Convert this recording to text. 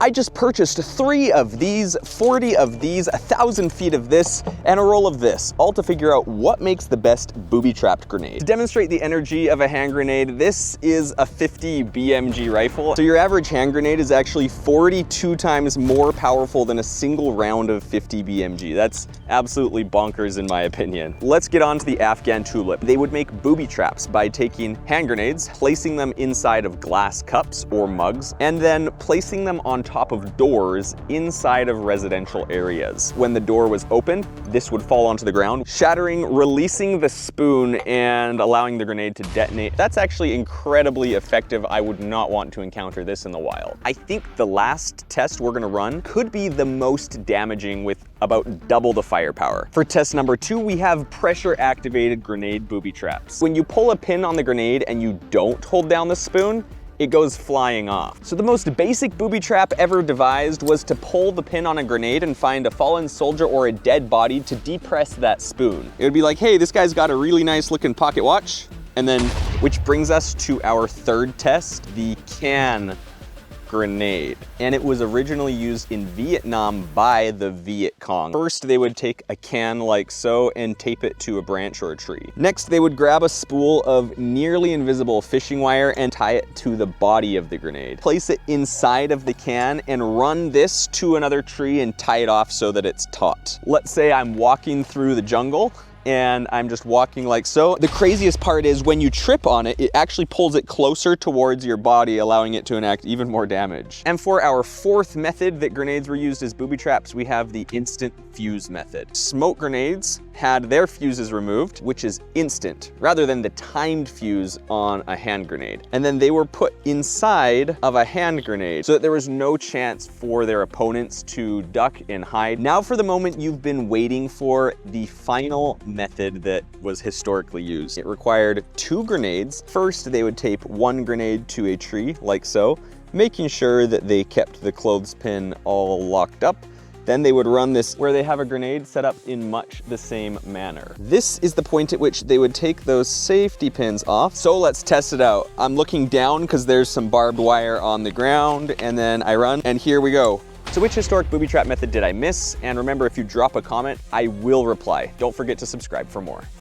I just purchased 3 of these, 40 of these, 1,000 feet of this, and a roll of this, all to figure out what makes the best booby-trapped grenade. To demonstrate the energy of a hand grenade, this is a 50 BMG rifle. So your average hand grenade is actually 42 times more powerful than a single round of 50 BMG. That's absolutely bonkers in my opinion. Let's get on to the Afghan tulip. They would make booby traps by taking hand grenades, placing them inside of glass cups or mugs, and then placing them on top of doors inside of residential areas. When the door was opened, this would fall onto the ground, shattering, releasing the spoon, and allowing the grenade to detonate. That's actually incredibly effective. I would not want to encounter this in the wild. I think the last test we're gonna run could be the most damaging with about double the firepower. For test number 2, we have pressure-activated grenade booby traps. When you pull a pin on the grenade and you don't hold down the spoon, it goes flying off. So the most basic booby trap ever devised was to pull the pin on a grenade and find a fallen soldier or a dead body to depress that spoon. It would be like, hey, this guy's got a really nice looking pocket watch. And then, which brings us to our third test, the can grenade. And it was originally used in Vietnam by the Viet Cong. First, they would take a can like so and tape it to a branch or a tree. Next, they would grab a spool of nearly invisible fishing wire and tie it to the body of the grenade. Place it inside of the can and run this to another tree and tie it off so that it's taut. Let's say I'm walking through the jungle and I'm just walking like so. The craziest part is when you trip on it, it actually pulls it closer towards your body, allowing it to enact even more damage. And for our fourth method that grenades were used as booby traps, we have the instant fuse method. Smoke grenades had their fuses removed, which is instant, rather than the timed fuse on a hand grenade. And then they were put inside of a hand grenade so that there was no chance for their opponents to duck and hide. Now for the moment you've been waiting for, the final method that was historically used. It required 2 grenades. First, they would tape 1 grenade to a tree, like so, making sure that they kept the clothespin all locked up. Then they would run this where they have a grenade set up in much the same manner. This is the point at which they would take those safety pins off. So let's test it out. I'm looking down because there's some barbed wire on the ground, and then I run, and here we go. So which historic booby trap method did I miss? And remember, if you drop a comment, I will reply. Don't forget to subscribe for more.